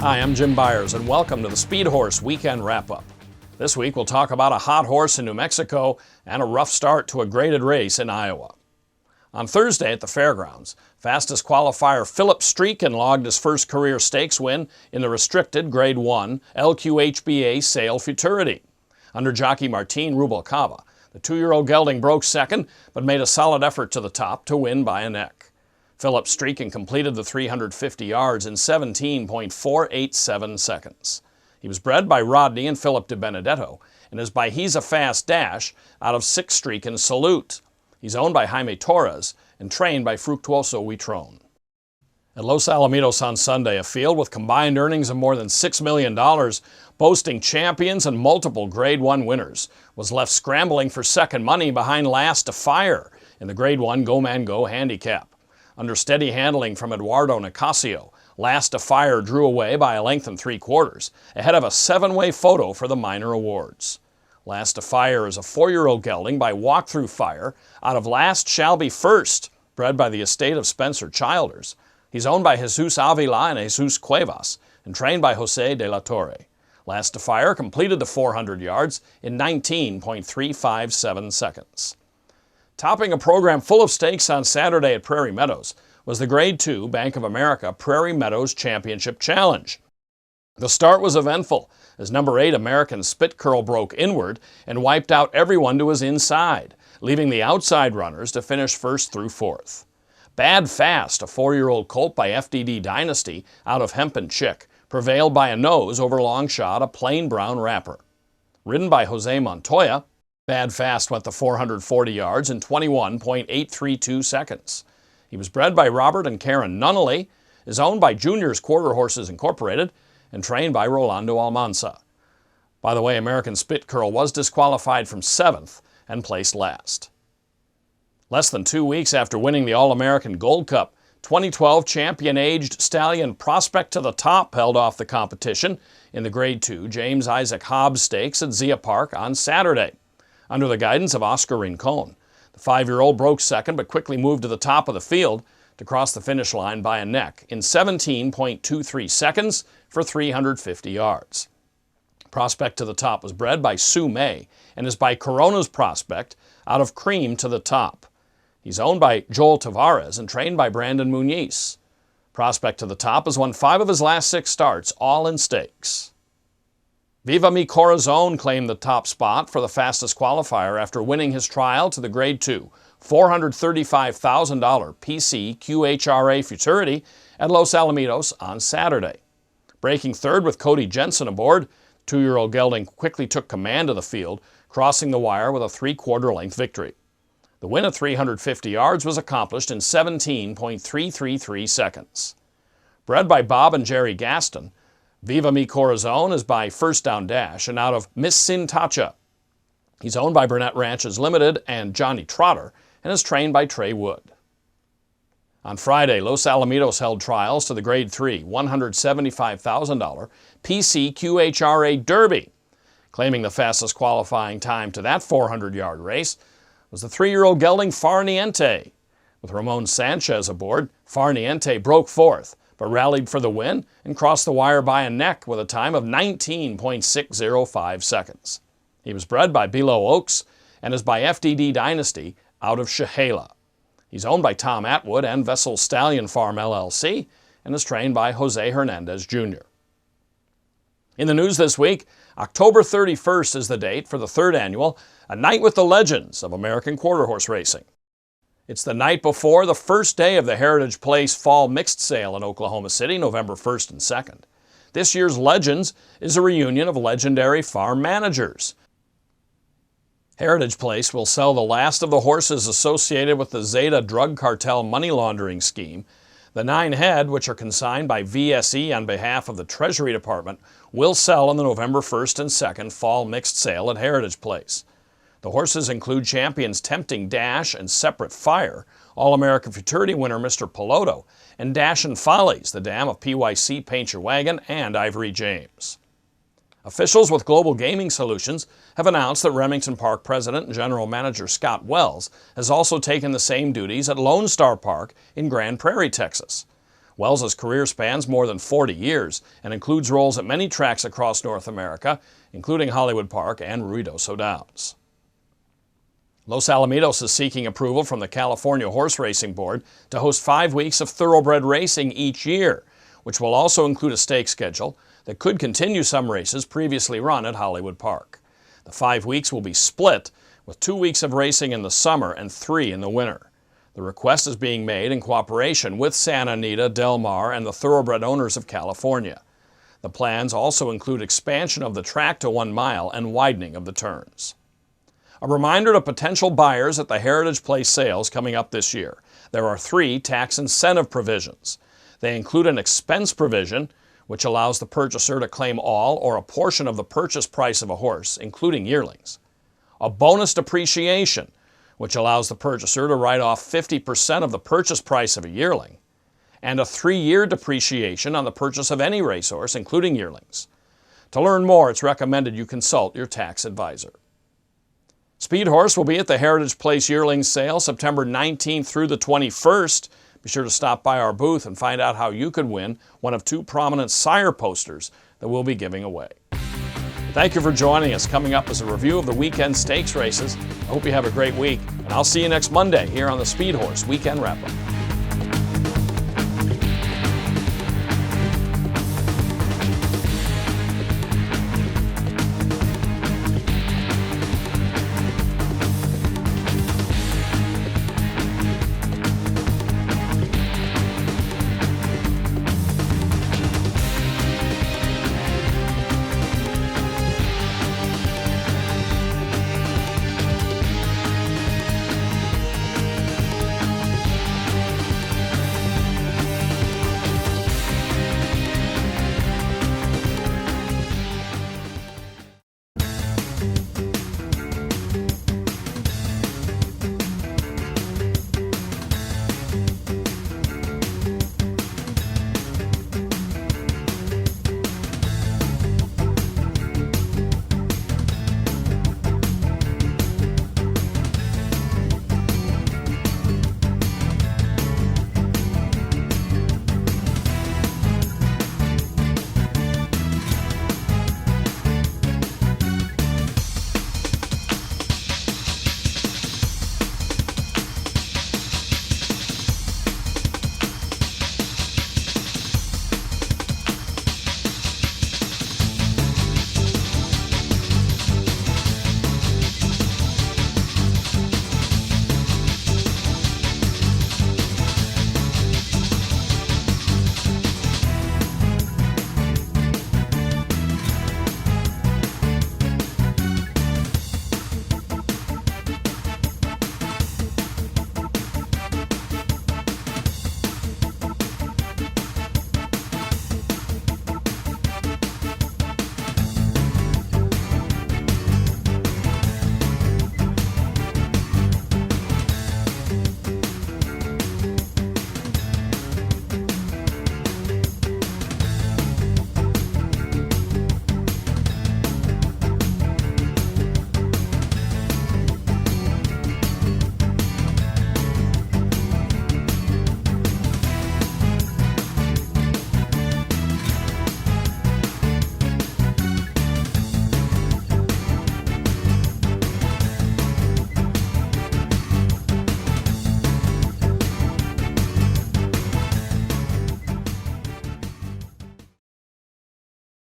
Hi, I'm Jim Byers, and welcome to the Speedhorse Weekend Wrap-Up. This week we'll talk about a hot horse in New Mexico and a rough start to a graded race in Iowa. On Thursday at the fairgrounds, fastest qualifier Philip Streakin logged his first career stakes win in the restricted Grade 1 LQHBA Sale Futurity. Under jockey Martin Rubalcaba, the 2-year-old gelding broke second, but made a solid effort to the top to win by a neck. Philip Streakin completed the 350 yards in 17.487 seconds. He was bred by Rodney and Philip De Benedetto and is by He's a Fast Dash out of 6 Streakin Salute. He's owned by Jaime Torres and trained by Fructuoso Huitron. At Los Alamitos on Sunday, a field with combined earnings of more than $6 million, boasting champions and multiple Grade 1 winners, was left scrambling for second money behind Last to Fire in the Grade 1 Go Man Go Handicap. Under steady handling from Eduardo Nicasio, Last to Fire drew away by a length and 3/4, ahead of a 7-way photo for the minor awards. Last to Fire is a 4-year-old gelding by Walkthrough Fire out of Last Shall Be First, bred by the estate of Spencer Childers. He's owned by Jesus Avila and Jesus Cuevas and trained by Jose de la Torre. Last to Fire completed the 400 yards in 19.357 seconds. Topping a program full of stakes on Saturday at Prairie Meadows was the Grade 2 Bank of America Prairie Meadows Championship Challenge. The start was eventful as number 8 American Spit Curl broke inward and wiped out everyone to his inside, leaving the outside runners to finish first through fourth. Bad Fast, a 4-year-old colt by FDD Dynasty out of Hempen Chick, prevailed by a nose over Long Shot, a plain brown wrapper. Ridden by Jose Montoya, Bad Fast went the 440 yards in 21.832 seconds. He was bred by Robert and Karen Nunnally, is owned by Junior's Quarter Horses Incorporated, and trained by Rolando Almanza. By the way, American Spit Curl was disqualified from 7th and placed last. Less than 2 weeks after winning the All-American Gold Cup, 2012 champion-aged stallion Prospect to the Top held off the competition in the Grade 2 James Isaac Hobbs Stakes at Zia Park on Saturday. Under the guidance of Oscar Rincon, the 5-year-old broke second but quickly moved to the top of the field to cross the finish line by a neck in 17.23 seconds for 350 yards. Prospect to the Top was bred by Sue May and is by Corona's Prospect out of Cream to the Top. He's owned by Joel Tavares and trained by Brandon Muniz. Prospect to the Top has won 5 of his last 6 starts, all in stakes. Viva Mi Corazon claimed the top spot for the fastest qualifier after winning his trial to the Grade 2 $435,000 PC QHRA Futurity at Los Alamitos on Saturday. Breaking third with Cody Jensen aboard, 2-year-old gelding quickly took command of the field, crossing the wire with a 3/4 length victory. The win of 350 yards was accomplished in 17.333 seconds. Bred by Bob and Jerry Gaston, Viva Mi Corazon is by First Down Dash and out of Miss Sintacha. He's owned by Burnett Ranches Limited and Johnny Trotter and is trained by Trey Wood. On Friday, Los Alamitos held trials to the Grade 3 $175,000 PC QHRA Derby. Claiming the fastest qualifying time to that 400-yard race was the 3-year-old gelding Farniente. With Ramon Sanchez aboard, Farniente broke fourth, but rallied for the win and crossed the wire by a neck with a time of 19.605 seconds. He was bred by Below Oaks and is by FDD Dynasty out of Chehalis. He's owned by Tom Atwood and Vessel Stallion Farm LLC and is trained by Jose Hernandez Jr. In the news this week, October 31st is the date for the 3rd annual A Night with the Legends of American Quarter Horse Racing. It's the night before the first day of the Heritage Place Fall Mixed Sale in Oklahoma City, November 1st and 2nd. This year's Legends is a reunion of legendary farm managers. Heritage Place will sell the last of the horses associated with the Zeta drug cartel money laundering scheme. The 9 head, which are consigned by VSE on behalf of the Treasury Department, will sell on the November 1st and 2nd Fall Mixed Sale at Heritage Place. The horses include champions Tempting Dash and Separate Fire, All-American Futurity winner Mr. Piloto, and Dash and Follies, the dam of PYC Paint Your Wagon and Ivory James. Officials with Global Gaming Solutions have announced that Remington Park President and General Manager Scott Wells has also taken the same duties at Lone Star Park in Grand Prairie, Texas. Wells's career spans more than 40 years and includes roles at many tracks across North America, including Hollywood Park and Ruidoso Downs. Los Alamitos is seeking approval from the California Horse Racing Board to host 5 weeks of thoroughbred racing each year, which will also include a stake schedule that could continue some races previously run at Hollywood Park. The 5 weeks will be split, with 2 weeks of racing in the summer and 3 in the winter. The request is being made in cooperation with Santa Anita, Del Mar, and the thoroughbred owners of California. The plans also include expansion of the track to 1 mile and widening of the turns. A reminder to potential buyers at the Heritage Place sales coming up this year. There are 3 tax incentive provisions. They include an expense provision, which allows the purchaser to claim all or a portion of the purchase price of a horse, including yearlings. A bonus depreciation, which allows the purchaser to write off 50% of the purchase price of a yearling. And a 3-year depreciation on the purchase of any racehorse, including yearlings. To learn more, it's recommended you consult your tax advisor. Speedhorse will be at the Heritage Place Yearlings Sale September 19th through the 21st. Be sure to stop by our booth and find out how you could win one of 2 prominent sire posters that we'll be giving away. Thank you for joining us. Coming up is a review of the weekend stakes races. I hope you have a great week, and I'll see you next Monday here on the Speedhorse Weekend Wrap-Up.